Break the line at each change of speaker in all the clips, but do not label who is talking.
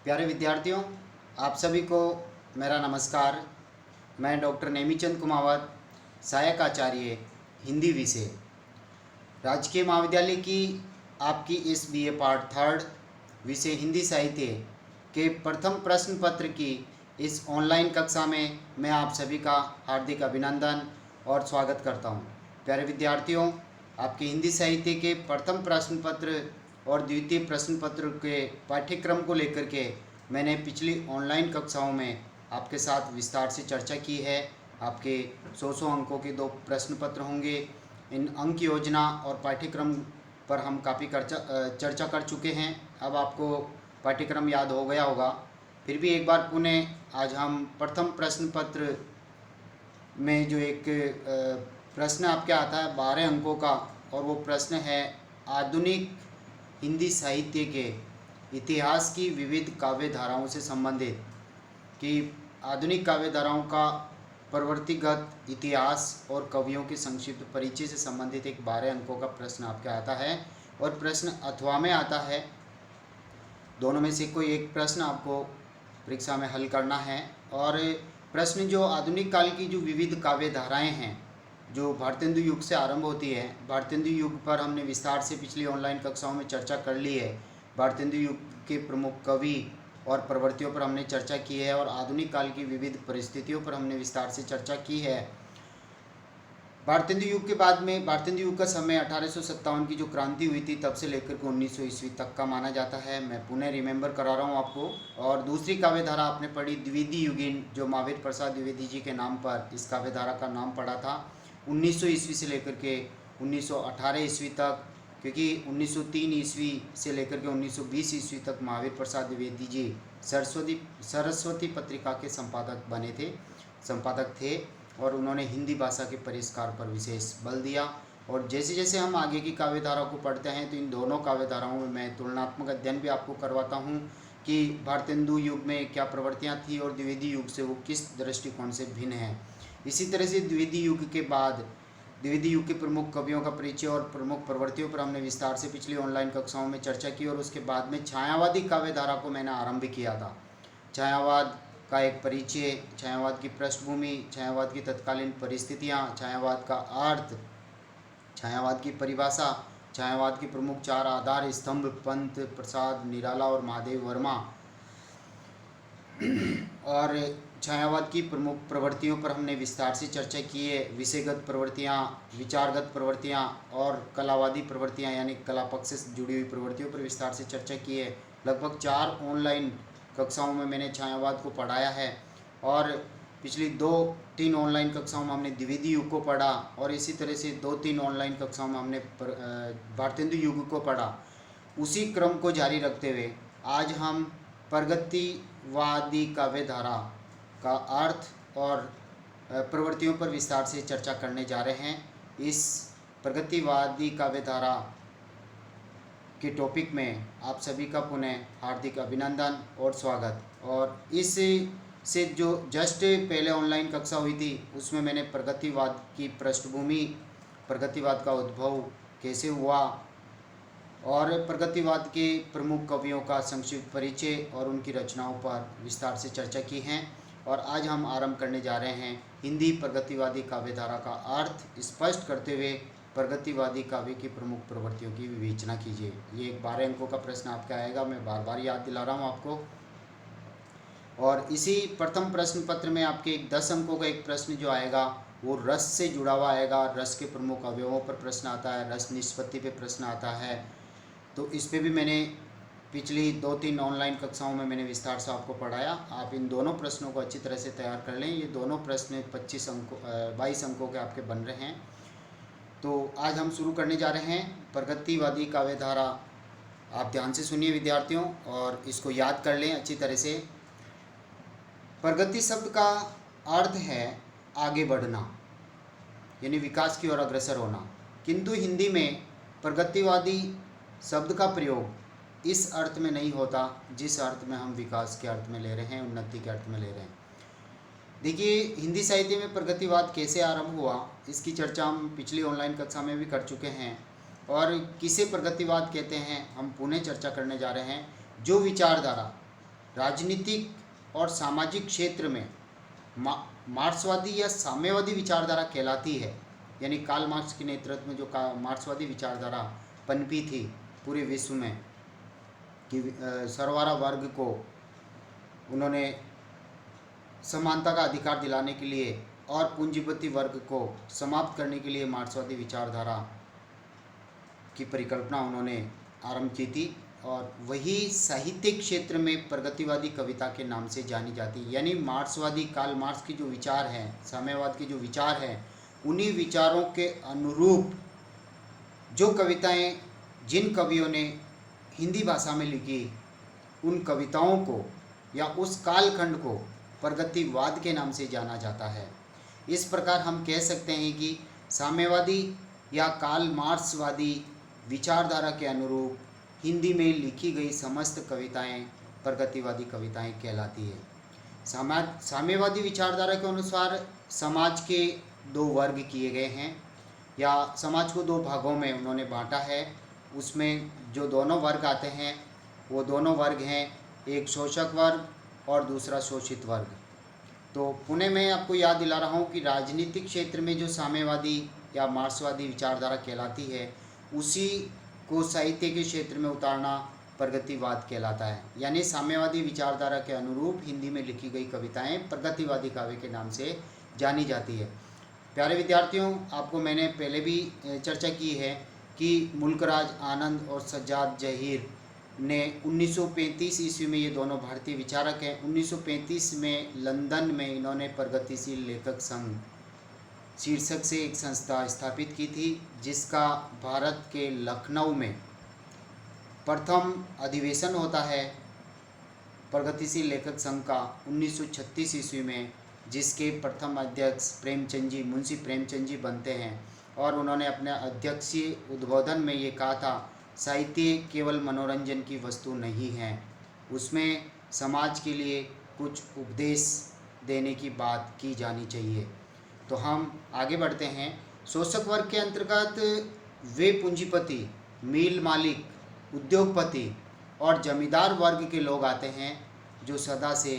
प्यारे विद्यार्थियों, आप सभी को मेरा नमस्कार। मैं डॉक्टर नेमीचंद कुमावत, सहायक आचार्य हिंदी विषय, राजकीय महाविद्यालय की आपकी इस बीए पार्ट थर्ड विषय हिंदी साहित्य के प्रथम प्रश्न पत्र की इस ऑनलाइन कक्षा में मैं आप सभी का हार्दिक अभिनंदन और स्वागत करता हूं। प्यारे विद्यार्थियों, आपके हिंदी साहित्य के प्रथम प्रश्न पत्र और द्वितीय प्रश्न पत्र के पाठ्यक्रम को लेकर के मैंने पिछली ऑनलाइन कक्षाओं में आपके साथ विस्तार से चर्चा की है। आपके 100 अंकों के 2 प्रश्न पत्र होंगे। इन अंक योजना और पाठ्यक्रम पर हम काफ़ी चर्चा कर चुके हैं। अब आपको पाठ्यक्रम याद हो गया होगा। फिर भी एक बार पुनः आज हम प्रथम प्रश्न पत्र में जो एक प्रश्न आपके आता है 12 अंकों का, और वो प्रश्न है आधुनिक हिंदी साहित्य के इतिहास की विविध काव्य धाराओं से संबंधित, कि आधुनिक काव्य धाराओं का प्रवर्तिगत इतिहास और कवियों के संक्षिप्त परिचय से संबंधित एक 12 अंकों का प्रश्न आपके आता है। और प्रश्न अथवा में आता है। दोनों में से कोई एक प्रश्न आपको परीक्षा में हल करना है। और प्रश्न जो आधुनिक काल की जो विविध काव्य धाराएँ हैं, जो भारतेंदु युग से आरंभ होती है। भारतेंदु युग पर हमने विस्तार से पिछली ऑनलाइन कक्षाओं में चर्चा कर ली है। भारतेंदु युग के प्रमुख कवि और प्रवृत्तियों पर हमने चर्चा की है, और आधुनिक काल की विविध परिस्थितियों पर हमने विस्तार से चर्चा की है। भारतेंदु युग के बाद में, भारतेंदु युग का समय 1857 की जो क्रांति हुई थी तब से लेकर के 1900 ईस्वी तक का माना जाता है। मैं पुनः रिमेंबर करा रहा हूँ आपको। और दूसरी काव्य धारा आपने पढ़ी द्विवेदी युगीन, जो महावीर प्रसाद द्विवेदी जी के नाम पर इस काव्य धारा का नाम पड़ा था। 1900 ईस्वी से लेकर के 1918 ईस्वी तक, क्योंकि 1903 ईस्वी से लेकर के 1920 ईस्वी तक महावीर प्रसाद द्विवेदी जी सरस्वती पत्रिका के संपादक थे, और उन्होंने हिंदी भाषा के परिष्कार पर विशेष बल दिया। और जैसे जैसे हम आगे की काव्य धारा को पढ़ते हैं तो इन दोनों काव्य धाराओं में मैं तुलनात्मक अध्ययन भी आपको करवाता हूँ कि भारतेंदु युग में क्या प्रवृत्तियाँ थी और द्विवेदी युग से वो किस दृष्टिकोण से भिन्न है। इसी तरह से द्विवेदी युग के बाद द्विवेदी युग के प्रमुख कवियों का परिचय और प्रमुख प्रवृत्तियों पर हमने विस्तार से पिछली ऑनलाइन कक्षाओं में चर्चा की। और उसके बाद में छायावादी काव्य धारा को मैंने आरंभ किया था। छायावाद का एक परिचय, छायावाद की पृष्ठभूमि, छायावाद की तत्कालीन परिस्थितियाँ, छायावाद का अर्थ, छायावाद की परिभाषा, छायावाद के प्रमुख 4 आधार स्तंभ पंत, प्रसाद, निराला और महादेव वर्मा, और छायावाद की प्रमुख प्रवृत्तियों पर हमने विस्तार से चर्चा की है। विषयगत प्रवृत्तियाँ, विचारगत प्रवृत्तियाँ और कलावादी प्रवृत्तियाँ यानी कला पक्ष से जुड़ी हुई प्रवृत्तियों पर विस्तार से चर्चा की है। लगभग 4 ऑनलाइन कक्षाओं में मैंने छायावाद को पढ़ाया है, और पिछली 2-3 ऑनलाइन कक्षाओं में हमने द्विवेदी युग को पढ़ा, और इसी तरह से 2-3 ऑनलाइन कक्षाओं में हमने भारतेंदु युग को पढ़ा। उसी क्रम को जारी रखते हुए आज हम प्रगतिवादी काव्य धारा का अर्थ और प्रवृत्तियों पर विस्तार से चर्चा करने जा रहे हैं। इस प्रगतिवादी काव्य धारा के टॉपिक में आप सभी का पुनः हार्दिक अभिनंदन और स्वागत। और इस से जो जस्ट पहले ऑनलाइन कक्षा हुई थी उसमें मैंने प्रगतिवाद की पृष्ठभूमि, प्रगतिवाद का उद्भव कैसे हुआ, और प्रगतिवाद के प्रमुख कवियों का संक्षिप्त परिचय और उनकी रचनाओं पर विस्तार से चर्चा की है। और आज हम आरंभ करने जा रहे हैं हिंदी प्रगतिवादी काव्य धारा का अर्थ स्पष्ट करते हुए प्रगतिवादी काव्य की प्रमुख प्रवृत्तियों की विवेचना कीजिए। ये एक 12 अंकों का प्रश्न आपका आएगा, मैं बार बार याद दिला रहा हूँ आपको। और इसी प्रथम प्रश्न पत्र में आपके 10 अंकों का एक प्रश्न जो आएगा वो रस से जुड़ा हुआ आएगा। रस के प्रमुख अवयवों पर प्रश्न आता है, रस निष्पत्ति पे प्रश्न आता है। तो इस पे भी मैंने पिछली 2-3 ऑनलाइन कक्षाओं में मैंने विस्तार से आपको पढ़ाया। आप इन दोनों प्रश्नों को अच्छी तरह से तैयार कर लें। ये दोनों प्रश्न 22 अंकों के आपके बन रहे हैं। तो आज हम शुरू करने जा रहे हैं प्रगतिवादी काव्य धारा। आप ध्यान से सुनिए विद्यार्थियों, और इसको याद कर लें अच्छी तरह से। प्रगति शब्द का अर्थ है आगे बढ़ना, यानी विकास की ओर अग्रसर होना। किंतु हिंदी में प्रगतिवादी शब्द का प्रयोग इस अर्थ में नहीं होता जिस अर्थ में हम विकास के अर्थ में ले रहे हैं, उन्नति के अर्थ में ले रहे हैं। देखिए, हिंदी साहित्य में प्रगतिवाद कैसे आरंभ हुआ इसकी चर्चा हम पिछली ऑनलाइन कक्षा में भी कर चुके हैं, और किसे प्रगतिवाद कहते हैं हम पुनः चर्चा करने जा रहे हैं। जो विचारधारा राजनीतिक और सामाजिक क्षेत्र में मार्क्सवादी या साम्यवादी विचारधारा कहलाती है। यानी कार्ल मार्क्स के नेतृत्व में जो मार्क्सवादी विचारधारा पनपी थी पूरे विश्व में कि सरवारा वर्ग को उन्होंने समानता का अधिकार दिलाने के लिए और पूंजीपति वर्ग को समाप्त करने के लिए मार्क्सवादी विचारधारा की परिकल्पना उन्होंने आरंभ की थी, और वही साहित्यिक क्षेत्र में प्रगतिवादी कविता के नाम से जानी जाती है। यानी मार्क्सवादी कार्ल मार्क्स की जो विचार हैं, साम्यवाद के जो विचार हैं, उन्हीं विचारों के अनुरूप जो कविताएं जिन कवियों ने हिंदी भाषा में लिखी, उन कविताओं को या उस कालखंड को प्रगतिवाद के नाम से जाना जाता है। इस प्रकार हम कह सकते हैं कि साम्यवादी या कार्ल मार्क्सवादी विचारधारा के अनुरूप हिंदी में लिखी गई समस्त कविताएं प्रगतिवादी कविताएं कहलाती है। साम्यवादी विचारधारा के अनुसार समाज के दो वर्ग किए गए हैं, या समाज को दो भागों में उन्होंने बांटा है। उसमें जो दोनों वर्ग आते हैं वो दोनों वर्ग हैं, एक शोषक वर्ग और दूसरा शोषित वर्ग। तो पुनः मैं आपको याद दिला रहा हूँ कि राजनीतिक क्षेत्र में जो साम्यवादी या मार्क्सवादी विचारधारा कहलाती है, उसी को साहित्य के क्षेत्र में उतारना प्रगतिवाद कहलाता है। यानी साम्यवादी विचारधारा के अनुरूप हिंदी में लिखी गई कविताएं प्रगतिवादी काव्य के नाम से जानी जाती है। प्यारे विद्यार्थियों, आपको मैंने पहले भी चर्चा की है कि मुल्कराज आनंद और सज्जाद जहीर ने 1935 ईस्वी में, ये दोनों भारतीय विचारक हैं, 1935 में लंदन में इन्होंने प्रगतिशील लेखक संघ शीर्षक से एक संस्था स्थापित की थी, जिसका भारत के लखनऊ में प्रथम अधिवेशन होता है प्रगतिशील लेखक संघ का 1936 ईस्वी में, जिसके प्रथम अध्यक्ष प्रेमचंद जी, मुंशी प्रेमचंद जी बनते हैं। और उन्होंने अपने अध्यक्षीय उद्बोधन में ये कहा था, साहित्य केवल मनोरंजन की वस्तु नहीं है, उसमें समाज के लिए कुछ उपदेश देने की बात की जानी चाहिए। तो हम आगे बढ़ते हैं। शोषक वर्ग के अंतर्गत वे पूंजीपति, मिल मालिक, उद्योगपति और जमींदार वर्ग के लोग आते हैं जो सदा से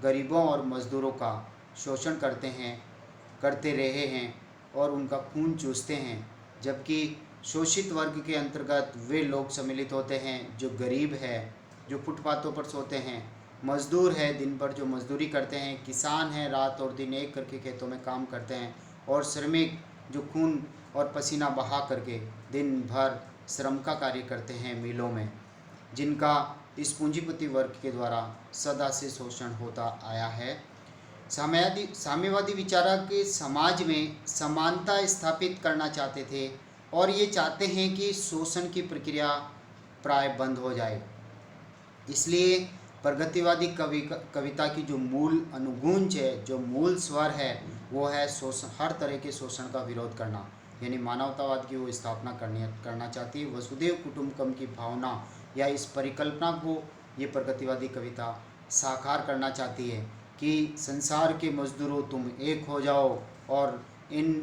गरीबों और मज़दूरों का शोषण करते रहे हैं और उनका खून चूसते हैं। जबकि शोषित वर्ग के अंतर्गत वे लोग सम्मिलित होते हैं जो गरीब है, जो फुटपाथों पर सोते हैं, मज़दूर है, दिन भर जो मज़दूरी करते हैं, किसान हैं, रात और दिन एक करके खेतों में काम करते हैं, और श्रमिक जो खून और पसीना बहा करके दिन भर श्रम का कार्य करते हैं मिलों में, जिनका इस पूंजीपति वर्ग के द्वारा सदा से शोषण होता आया है। साम्यवादी विचारक समाज में समानता स्थापित करना चाहते थे और ये चाहते हैं कि शोषण की प्रक्रिया प्राय बंद हो जाए। इसलिए प्रगतिवादी कविता की जो मूल अनुगूंज है, जो मूल स्वर है, वो है शोषण, हर तरह के शोषण का विरोध करना। यानी मानवतावाद की वो स्थापना करना चाहती है। वसुधैव कुटुंबकम की भावना या इस परिकल्पना को ये प्रगतिवादी कविता साकार करना चाहती है कि संसार के मजदूरों तुम एक हो जाओ और इन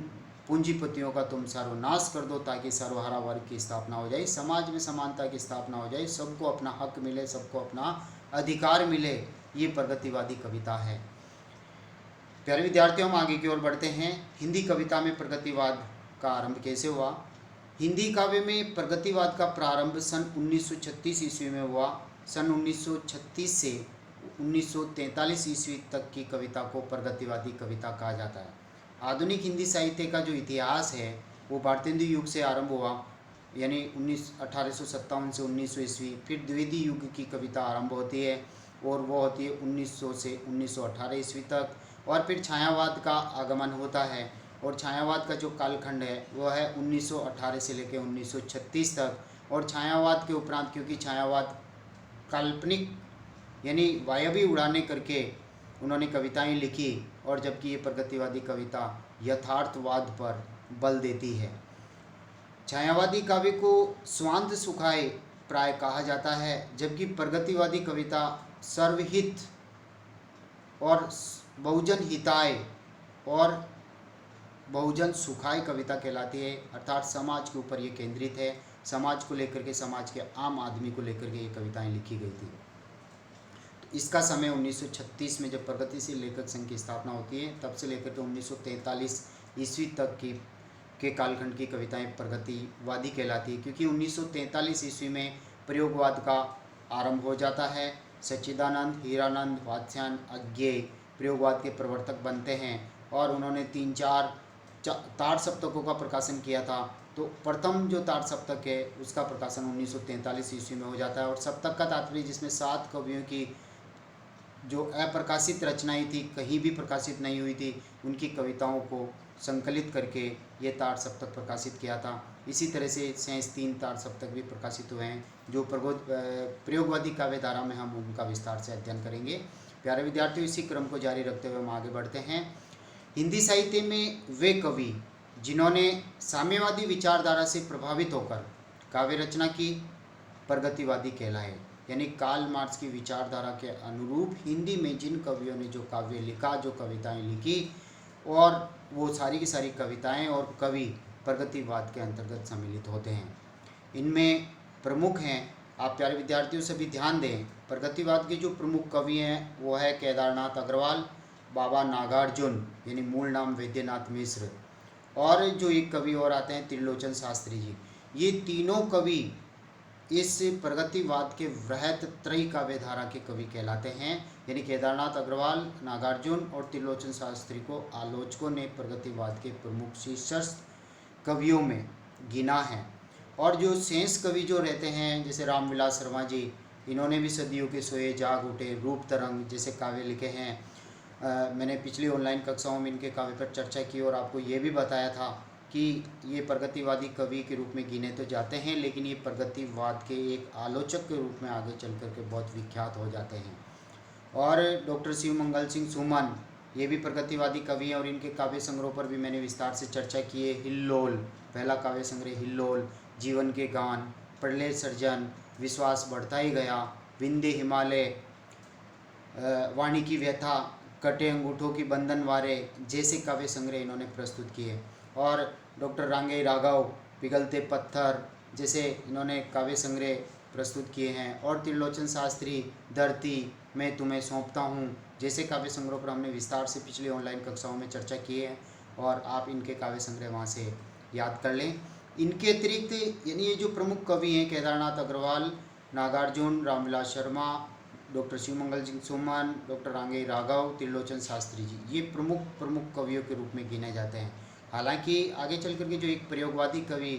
पूंजीपतियों का तुम सर्वनाश कर दो, ताकि सर्वहारा वर्ग की स्थापना हो जाए, समाज में समानता की स्थापना हो जाए, सबको अपना हक मिले, सबको अपना अधिकार मिले। ये प्रगतिवादी कविता है। प्यारे विद्यार्थियों, हम आगे की ओर बढ़ते हैं। हिंदी कविता में प्रगतिवाद का आरंभ कैसे हुआ? हिंदी काव्य में प्रगतिवाद का प्रारंभ सन 1936 ईस्वी में हुआ। सन 1936 से 1943 ईस्वी तक की कविता को प्रगतिवादी कविता कहा जाता है। आधुनिक हिंदी साहित्य का जो इतिहास है वो भारतेंदु युग से आरंभ हुआ, यानी 1857 से 1900 ईस्वी। फिर द्विवेदी युग की कविता आरंभ होती है और वो होती है 1900 से 1918 ईस्वी तक। और फिर छायावाद का आगमन होता है और छायावाद का जो कालखंड है वो है 1918 से लेकर 1936 तक। और छायावाद के उपरांत, क्योंकि छायावाद काल्पनिक यानी वायवी उड़ाने करके उन्होंने कविताएं लिखी, और जबकि ये प्रगतिवादी कविता यथार्थवाद पर बल देती है। छायावादी काव्य को स्वांत सुखाए प्राय कहा जाता है, जबकि प्रगतिवादी कविता सर्वहित और बहुजन हिताय और बहुजन सुखाय कविता कहलाती है। अर्थात समाज के ऊपर ये केंद्रित है, समाज को लेकर के, समाज के आम आदमी को लेकर के ये कविताएं लिखी गई थी। तो इसका समय 1936 में जब प्रगतिशील लेखक संघ की स्थापना होती है तब से लेकर के 1943 ईस्वी तक की के कालखंड की कविताएं प्रगतिवादी कहलाती है, क्योंकि 1943 ईस्वी में प्रयोगवाद का आरंभ हो जाता है। सच्चिदानंद, हीरानंद, वात्स्यायन, अज्ञेय प्रयोगवाद के प्रवर्तक बनते हैं और उन्होंने 3-4 ताड़ सप्तकों का प्रकाशन किया था। तो प्रथम जो ताड़ सप्तक है उसका प्रकाशन 1943 ईस्वी में हो जाता है। और सप्तक का तात्पर्य जिसमें 7 कवियों की जो अप्रकाशित रचनाएं थी, कहीं भी प्रकाशित नहीं हुई थी, उनकी कविताओं को संकलित करके ये ताड़ सप्तक प्रकाशित किया था। इसी तरह से शेष 3 ताड़ सप्तक भी प्रकाशित हुए हैं जो प्रयोगवादी काव्य धारा में हम उनका विस्तार से अध्ययन करेंगे। प्यारे विद्यार्थियों, इसी क्रम को जारी रखते हुए हम आगे बढ़ते हैं। हिंदी साहित्य में वे कवि जिन्होंने साम्यवादी विचारधारा से प्रभावित होकर काव्य रचना की, प्रगतिवादी कहलाए। यानी कार्ल मार्क्स की विचारधारा के अनुरूप हिंदी में जिन कवियों ने जो काव्य लिखा, जो कविताएं लिखी, और वो सारी की सारी कविताएं और कवि प्रगतिवाद के अंतर्गत सम्मिलित होते हैं। इनमें प्रमुख हैं, आप प्यारे विद्यार्थियों सभी ध्यान दें, प्रगतिवाद के जो प्रमुख कवि हैं वो है केदारनाथ अग्रवाल, बाबा नागार्जुन यानी मूल नाम वैद्यनाथ मिश्र, और जो एक कवि और आते हैं त्रिलोचन शास्त्री जी। ये तीनों कवि इस प्रगतिवाद के वृहत त्रयी काव्य धारा के कवि कहलाते हैं। यानी केदारनाथ अग्रवाल, नागार्जुन और त्रिलोचन शास्त्री को आलोचकों ने प्रगतिवाद के प्रमुख शीर्षस्थ कवियों में गिना है। और जो शेष कवि जो रहते हैं जैसे रामविलास शर्मा जी, इन्होंने भी सदियों के सोए जाग उठे, रूप तरंग जैसे काव्य लिखे हैं। मैंने पिछली ऑनलाइन कक्षाओं में इनके काव्य पर चर्चा की और आपको ये भी बताया था कि ये प्रगतिवादी कवि के रूप में गिने तो जाते हैं, लेकिन ये प्रगतिवाद के एक आलोचक के रूप में आगे चल कर के बहुत विख्यात हो जाते हैं। और डॉक्टर शिवमंगल सिंह सुमन, ये भी प्रगतिवादी कवि हैं और इनके काव्य संग्रह पर भी मैंने विस्तार से चर्चा की है। हिल्लोल, पहला काव्य संग्रह हिल्लोल, जीवन के गान, प्रलय सर्जन, विश्वास बढ़ता ही गया, विंध्य हिमालय, वाणी की व्यथा, कटे अंगूठों की बंधनवारे जैसे काव्य संग्रह इन्होंने प्रस्तुत किए। और डॉक्टर रांगे राघव, पिघलते पत्थर जैसे इन्होंने काव्य संग्रह प्रस्तुत किए हैं। और त्रिलोचन शास्त्री, धरती मैं तुम्हें सौंपता हूँ जैसे काव्य संग्रह पर हमने विस्तार से पिछली ऑनलाइन कक्षाओं में चर्चा की है और आप इनके काव्य संग्रह वहाँ से याद कर लें। इनके अतिरिक्त यानी ये जो प्रमुख कवि हैं केदारनाथ अग्रवाल, नागार्जुन, रामविलास शर्मा, डॉक्टर शिवमंगल सिंह सुमन, डॉक्टर रांगे राघव, त्रिलोचन शास्त्री जी, ये प्रमुख कवियों के रूप में गिने जाते हैं। हालांकि आगे चल करके जो एक प्रयोगवादी कवि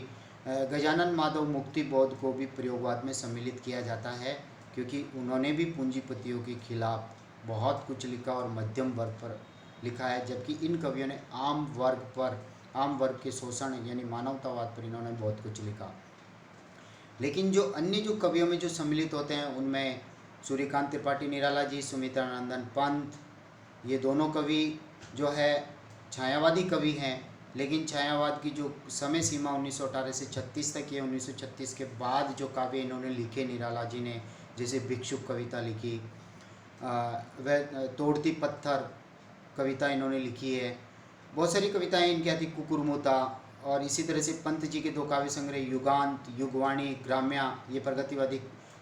गजानन माधव मुक्तिबोध को भी प्रयोगवाद में सम्मिलित किया जाता है, क्योंकि उन्होंने भी पूंजीपतियों के खिलाफ बहुत कुछ लिखा और मध्यम वर्ग पर लिखा है, जबकि इन कवियों ने आम वर्ग के शोषण यानी मानवतावाद पर इन्होंने बहुत कुछ लिखा। लेकिन जो अन्य जो कवियों में जो सम्मिलित होते हैं उनमें सूर्यकांत त्रिपाठी निराला जी, सुमित्रानंदन पंत, ये दोनों कवि जो है छायावादी कवि हैं। लेकिन छायावाद की जो समय सीमा 1918 से 36 तक है, 1936 के बाद जो काव्य इन्होंने लिखे निराला जी ने, जैसे भिक्षुक कविता लिखी, वह तोड़ती पत्थर कविता इन्होंने लिखी है, बहुत सारी कविताएं इनकी आती, कुकुरमुता। और इसी तरह से पंत जी के 2 काव्य संग्रह युगांत, युगवाणी, ग्राम्या, ये प्रगतिवादी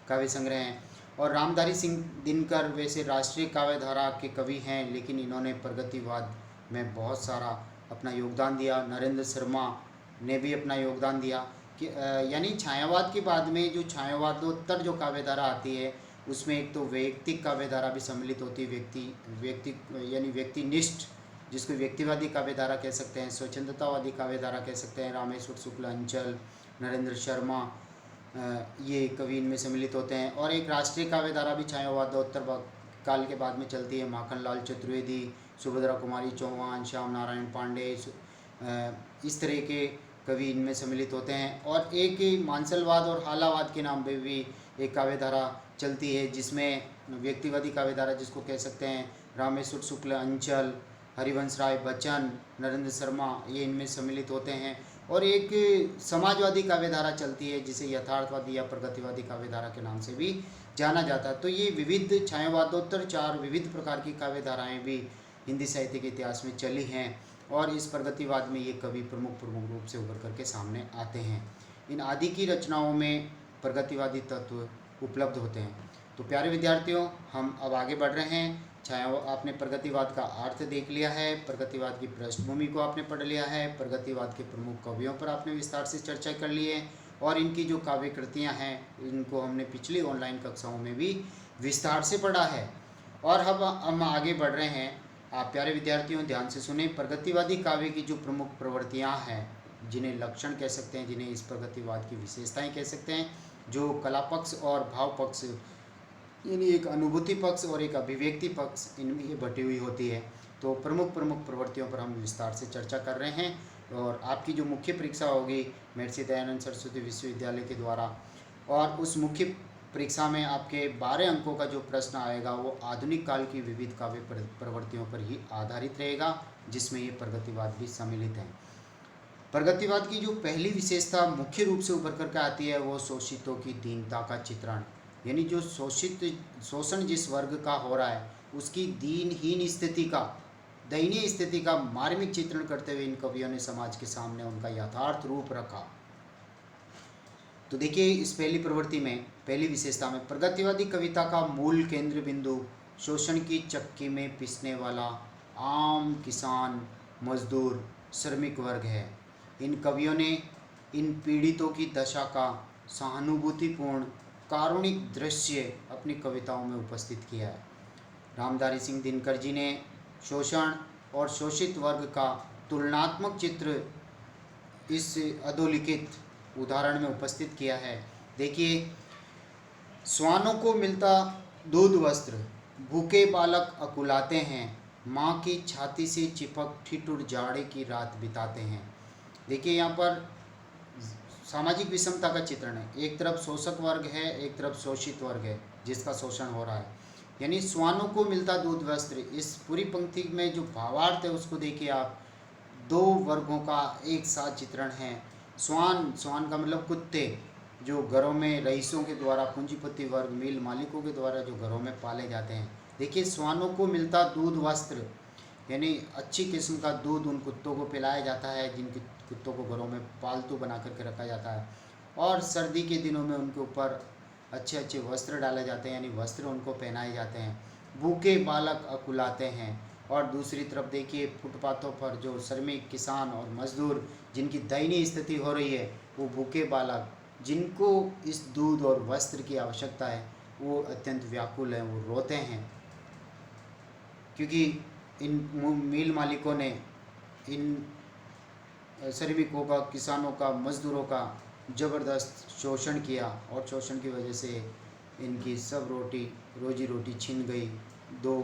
काव्य संग्रह हैं। और रामधारी सिंह दिनकर वैसे राष्ट्रीय काव्य धारा के कवि हैं, लेकिन इन्होंने प्रगतिवाद में बहुत सारा अपना योगदान दिया। नरेंद्र शर्मा ने भी अपना योगदान दिया कि यानी छायावाद के बाद में जो छायावादोत्तर जो काव्य धारा आती है उसमें एक तो वैयक्तिक काव्य धारा भी सम्मिलित होती है, यानी व्यक्तिनिष्ठ, जिसको व्यक्तिवादी काव्य धारा कह सकते हैं, स्वच्छंदतावादी काव्य धारा कह सकते हैं। रामेश्वर शुक्ल, अंचल, नरेंद्र शर्मा, ये कवि इनमें सम्मिलित होते हैं। और एक राष्ट्रीय काव्य धारा भी छायावादोत्तर काल के बाद में चलती है। माखनलाल चतुर्वेदी, सुभद्रा कुमारी चौहान, श्याम नारायण पांडे, इस तरह के कवि इनमें सम्मिलित होते हैं। और एक मानसलवाद और हालावाद के नाम पे भी एक काव्य धारा चलती है, जिसमें व्यक्तिवादी काव्य धारा जिसको कह सकते हैं, रामेश्वर शुक्ल, अंचल, हरिवंश राय बच्चन, नरेंद्र शर्मा, ये इनमें सम्मिलित होते हैं। और एक समाजवादी काव्य धारा चलती है जिसे यथार्थवादी या प्रगतिवादी काव्य धारा के नाम से भी जाना जाता है। तो ये विविध छायावादोत्तर 4 विविध प्रकार की काव्य धाराएँ भी हिंदी साहित्य के इतिहास में चली हैं और इस प्रगतिवाद में ये कवि प्रमुख रूप से उभर करके सामने आते हैं। इन आदि की रचनाओं में प्रगतिवादी तत्व उपलब्ध होते हैं। तो प्यारे विद्यार्थियों, हम अब आगे बढ़ रहे हैं। चाहे आपने प्रगतिवाद का अर्थ देख लिया है, प्रगतिवाद की पृष्ठभूमि को आपने पढ़ लिया है, प्रगतिवाद के प्रमुख कवियों पर आपने विस्तार से चर्चा कर ली है, और इनकी जो काव्य कृतियाँ हैं इनको हमने पिछली ऑनलाइन कक्षाओं में भी विस्तार से पढ़ा है। और अब हम आगे बढ़ रहे हैं। आप प्यारे विद्यार्थियों ध्यान से सुने। प्रगतिवादी काव्य की जो प्रमुख प्रवृत्तियाँ हैं, जिन्हें लक्षण कह सकते हैं, जिन्हें इस प्रगतिवाद की विशेषताएं कह सकते हैं, जो कला पक्ष और भाव पक्ष, यानी एक अनुभूति पक्ष और एक अभिव्यक्ति पक्ष, इनमें ये बटी हुई होती है। तो प्रमुख प्रवृत्तियों पर हम विस्तार से चर्चा कर रहे हैं। और आपकी जो मुख्य परीक्षा होगी महर्षि दयानंद सरस्वती विश्वविद्यालय के द्वारा, और उस मुख्य परीक्षा में आपके 12 अंकों का जो प्रश्न आएगा वो आधुनिक काल की विविध काव्य प्रवृत्तियों पर ही आधारित रहेगा, जिसमें ये प्रगतिवाद भी सम्मिलित है। प्रगतिवाद की जो पहली विशेषता मुख्य रूप से उभर करके आती है वो शोषितों की दीनता का चित्रण, यानी जो शोषण जिस वर्ग का हो रहा है उसकी दीनहीन स्थिति का, दयनीय स्थिति का मार्मिक चित्रण करते हुए इन कवियों ने समाज के सामने उनका यथार्थ रूप रखा। तो देखिए, इस पहली प्रवृत्ति में, पहली विशेषता में, प्रगतिवादी कविता का मूल केंद्र बिंदु शोषण की चक्की में पिसने वाला आम किसान, मजदूर, श्रमिक वर्ग है। इन कवियों ने इन पीड़ितों की दशा का सहानुभूतिपूर्ण कारुणिक दृश्य अपनी कविताओं में उपस्थित किया है। रामधारी सिंह दिनकर जी ने शोषण और शोषित वर्ग का तुलनात्मक चित्र इस अधोलिखित उदाहरण में उपस्थित किया है। देखिए, श्वानों को मिलता दूध वस्त्र, भूखे बालक अकुलाते हैं, माँ की छाती से चिपक ठिठुर जाड़े की रात बिताते हैं। देखिए, यहाँ पर सामाजिक विषमता का चित्रण है। एक तरफ शोषक वर्ग है, एक तरफ शोषित वर्ग है जिसका शोषण हो रहा है। यानी श्वानों को मिलता दूध वस्त्र, इस पूरी पंक्ति में जो भावार्थ है उसको देखिए आप, दो वर्गों का एक साथ चित्रण है। श्वान का मतलब कुत्ते, जो घरों में रईसों के द्वारा, पूंजीपति वर्ग, मिल मालिकों के द्वारा जो घरों में पाले जाते हैं। देखिए, श्वानों को मिलता दूध वस्त्र, यानी अच्छी किस्म का दूध उन कुत्तों को पिलाया जाता है जिन कुत्तों को घरों में पालतू बना करके रखा जाता है, और सर्दी के दिनों में उनके ऊपर अच्छे अच्छे वस्त्र डाले जाते हैं, यानी वस्त्र उनको पहनाए जाते हैं। भूखे बालक अकुलाते हैं। और दूसरी तरफ देखिए, फुटपाथों पर जो श्रमिक, किसान और मजदूर जिनकी दयनीय स्थिति हो रही है, वो भूखे बालक जिनको इस दूध और वस्त्र की आवश्यकता है, वो अत्यंत व्याकुल हैं, वो रोते हैं, क्योंकि इन मिल मालिकों ने इन श्रमिकों का, किसानों का, मजदूरों का ज़बरदस्त शोषण किया, और शोषण की वजह से इनकी सब रोजी रोटी छिन गई। 2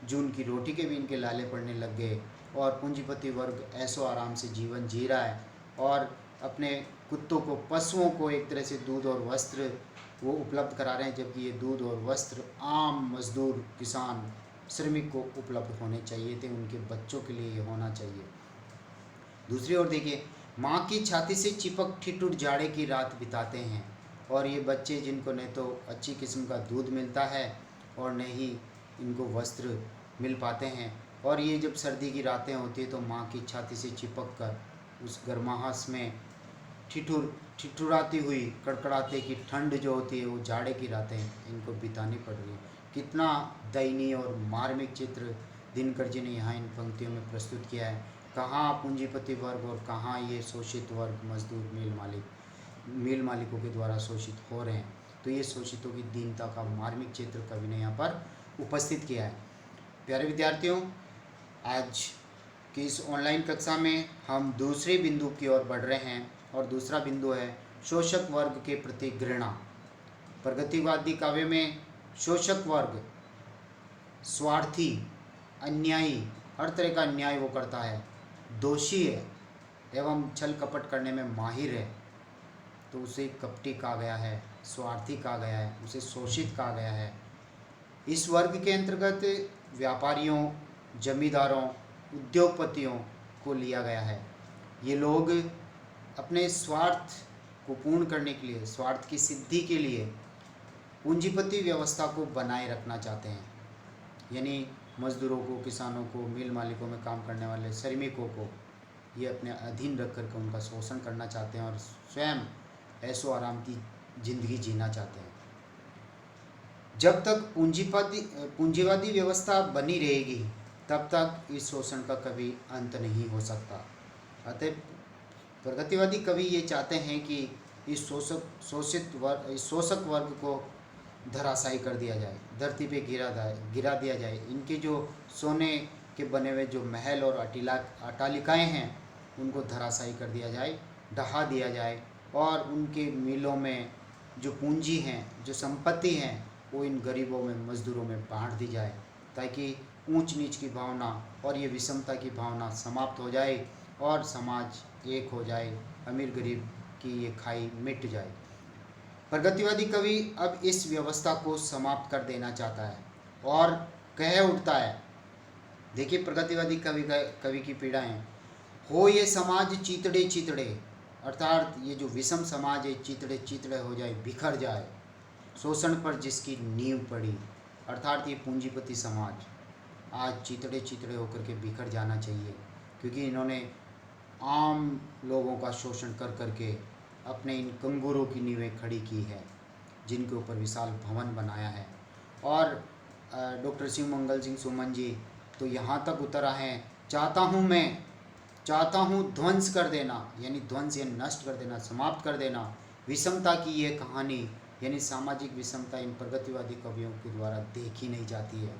जून की रोटी के भी इनके लाले पड़ने लग गए, और पूंजीपति वर्ग ऐशो आराम से जीवन जी रहा है, और अपने कुत्तों को, पशुओं को एक तरह से दूध और वस्त्र वो उपलब्ध करा रहे हैं, जबकि ये दूध और वस्त्र आम मजदूर, किसान, श्रमिक को उपलब्ध होने चाहिए थे, उनके बच्चों के लिए ये होना चाहिए। दूसरी ओर देखिए, माँ की छाती से चिपक ठिठुर जाड़े की रात बिताते हैं, और ये बच्चे जिनको न तो अच्छी किस्म का दूध मिलता है और न ही इनको वस्त्र मिल पाते हैं, और ये जब सर्दी की रातें होती है तो माँ की छाती से चिपक कर उस गर्माहट में ठिठुराती हुई, कड़कड़ाते की ठंड जो होती है, वो जाड़े की रातें इनको बितानी पड़ रही है। कितना दयनीय और मार्मिक चित्र दिनकर जी ने यहाँ इन पंक्तियों में प्रस्तुत किया है। कहाँ पूंजीपति वर्ग और कहाँ ये शोषित वर्ग, मजदूर, मिल मालिकों के द्वारा शोषित हो रहे हैं। तो ये शोषितों की दीनता का मार्मिक चित्र कवि ने यहाँ पर उपस्थित किया है। प्यारे विद्यार्थियों, आज की इस ऑनलाइन कक्षा में हम दूसरे बिंदु की ओर बढ़ रहे हैं, और दूसरा बिंदु है शोषक वर्ग के प्रति घृणा। प्रगतिवादी काव्य में शोषक वर्ग स्वार्थी, अन्यायी, हर तरह का अन्याय वो करता है, दोषी है एवं छल कपट करने में माहिर है, तो उसे कपटी कहा गया है, स्वार्थी कहा गया है, उसे शोषित कहा गया है। इस वर्ग के अंतर्गत व्यापारियों, जमींदारों, उद्योगपतियों को लिया गया है। ये लोग अपने स्वार्थ को पूर्ण करने के लिए, स्वार्थ की सिद्धि के लिए पूंजीपति व्यवस्था को बनाए रखना चाहते हैं, यानी मजदूरों को, किसानों को, मिल मालिकों में काम करने वाले श्रमिकों को ये अपने अधीन रख करके उनका शोषण करना चाहते हैं, और स्वयं ऐशो आराम की ज़िंदगी जीना चाहते हैं। जब तक पूंजीवादी व्यवस्था बनी रहेगी तब तक इस शोषण का कभी अंत नहीं हो सकता। अतः प्रगतिवादी कवि ये चाहते हैं कि इस शोषक वर्ग को धराशायी कर दिया जाए, धरती पे गिरा दिया जाए। इनके जो सोने के बने हुए जो महल और अट्टालिकाएँ हैं उनको धराशायी कर दिया जाए, ढहा दिया जाए, और उनके मिलों में जो पूंजी हैं, जो संपत्ति हैं, वो इन गरीबों में, मजदूरों में बांट दी जाए, ताकि ऊंच नीच की भावना और ये विषमता की भावना समाप्त हो जाए और समाज एक हो जाए, अमीर गरीब की ये खाई मिट जाए। प्रगतिवादी कवि अब इस व्यवस्था को समाप्त कर देना चाहता है और कह उठता है, देखिए प्रगतिवादी कवि की पीड़ाएं, हो ये समाज चितड़े चितड़े, अर्थात ये जो विषम समाज है चितड़े चितड़े हो जाए, बिखर जाए, शोषण पर जिसकी नींव पड़ी, अर्थात ये पूंजीपति समाज आज चितड़े चितड़े होकर के बिखर जाना चाहिए, क्योंकि इन्होंने आम लोगों का शोषण कर करके अपने इन कंगूरों की नींवें खड़ी की है, जिनके ऊपर विशाल भवन बनाया है। और डॉक्टर शिव मंगल सिंह सुमन जी तो यहाँ तक उतर आए हैं, चाहता हूँ ध्वंस कर देना, यानी ध्वंस या नष्ट कर देना, समाप्त कर देना विषमता की ये कहानी, यानी सामाजिक विषमता इन प्रगतिवादी कवियों के द्वारा देखी नहीं जाती है।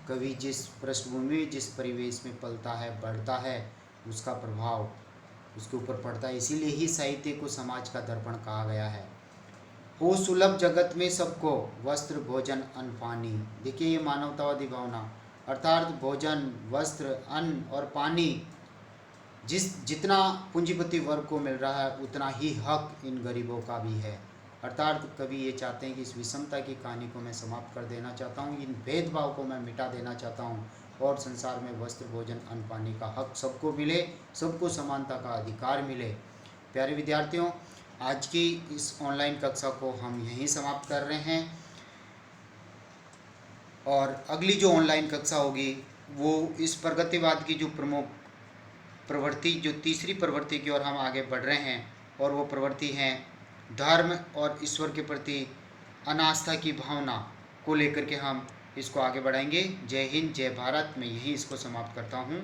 कवि जिस पृष्ठभूमि, जिस परिवेश में पलता है, बढ़ता है, उसका प्रभाव उसके ऊपर पड़ता है। इसीलिए ही साहित्य को समाज का दर्पण कहा गया है। हो सुलभ जगत में सबको वस्त्र भोजन अन्न पानी। देखिए ये मानवतावादी भावना, अर्थात भोजन, वस्त्र, अन्न और पानी जितना पूंजीपति वर्ग को मिल रहा है उतना ही हक इन गरीबों का भी है। अर्थात कवि ये चाहते हैं कि इस विषमता की कहानी को मैं समाप्त कर देना चाहता हूँ, इन भेदभाव को मैं मिटा देना चाहता हूँ, और संसार में वस्त्र भोजन अन्न पानी का हक सबको मिले, सबको समानता का अधिकार मिले। प्यारे विद्यार्थियों, आज की इस ऑनलाइन कक्षा को हम यहीं समाप्त कर रहे हैं, और अगली जो ऑनलाइन कक्षा होगी वो इस प्रगतिवाद की जो प्रमुख प्रवृत्ति, जो तीसरी प्रवृत्ति की ओर हम आगे बढ़ रहे हैं, और वो प्रवृत्ति है धर्म और ईश्वर के प्रति अनास्था की भावना को लेकर के हम इसको आगे बढ़ाएंगे। जय हिंद, जय भारत। मैं यही इसको समाप्त करता हूँ।